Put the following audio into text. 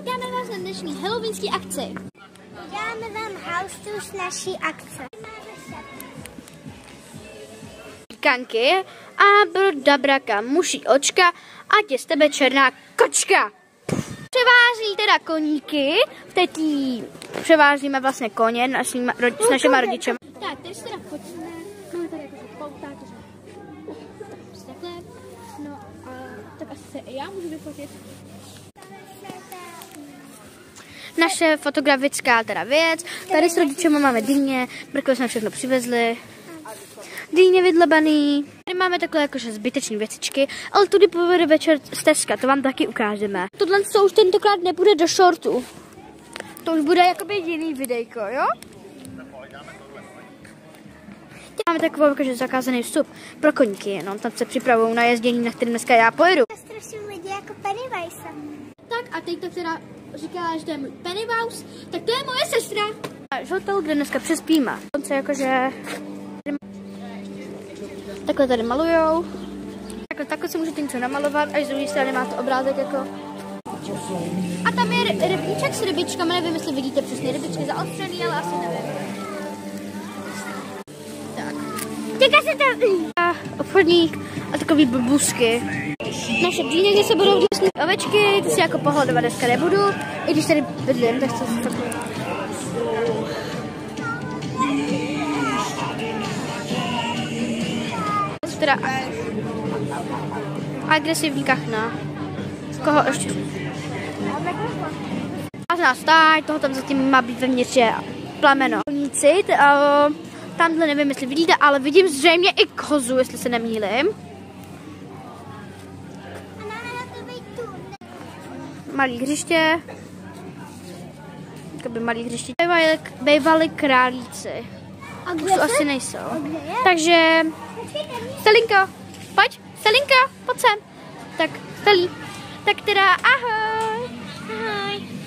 Vítáme vás na dnešní halloweenské akci. Dáme vám house tour z naší akce. Kanky a brodabraka, muší očka a tě z tebe černá kočka. Převáží teda koníky, v tétí převážíme vlastně koně s našima rodičema. Tak, teď se teda fotíme, máme tady jakože pouták, že takhle, no a tak asi se i já můžu vyfotit. Naše fotografická teda věc, tady s rodičema máme dýně, brkle jsme všechno přivezli. Dýně vydlebaný. Tady máme takhle jakože zbytečné věcičky, ale tudy povede večer stezka, to vám taky ukážeme. Tohle už tentokrát nebude do shortu. To už bude jakoby jiný videjko, jo? Máme takovou jakože zakázaný vstup pro koníky, no, tam se připravují na jezdění, na kterým dneska já pojedu. Strašně lidi jako Pennywise. Tak a teď to teda říká, že to je můj Pennywise, tak to je moje sestra. A žlutou, kde dneska přespíme. Konce jakože takhle tady malujou. Takhle si můžete něco namalovat, až z druhé strany máte obrázek jako. A tam je rybníček s rybičkami, nevím, jestli vidíte přesně rybičky zaostřený, ale asi nevím. Tak. Teďka se tam... A obchodník a takový babusky. Naše dýně, se budou dělat ovečky, ty si jako pohodovat dneska nebudu. I když tady bydlím, tak to fakt... Teda agresivní kachna. Koho ještě? Vážná stáj, toho tam zatím má být vevnitř plameno. Tamhle nevím, jestli vidíte, ale vidím zřejmě i kozu, jestli se nemýlím. Malý hřiště. Jakoby malý hřiště. Bývali králíci. Už to asi nejsou. Takže... Stelinko, pojď, Stelinko, pojď sem. Tak, Stelí. Tak teda ahoj. Ahoj.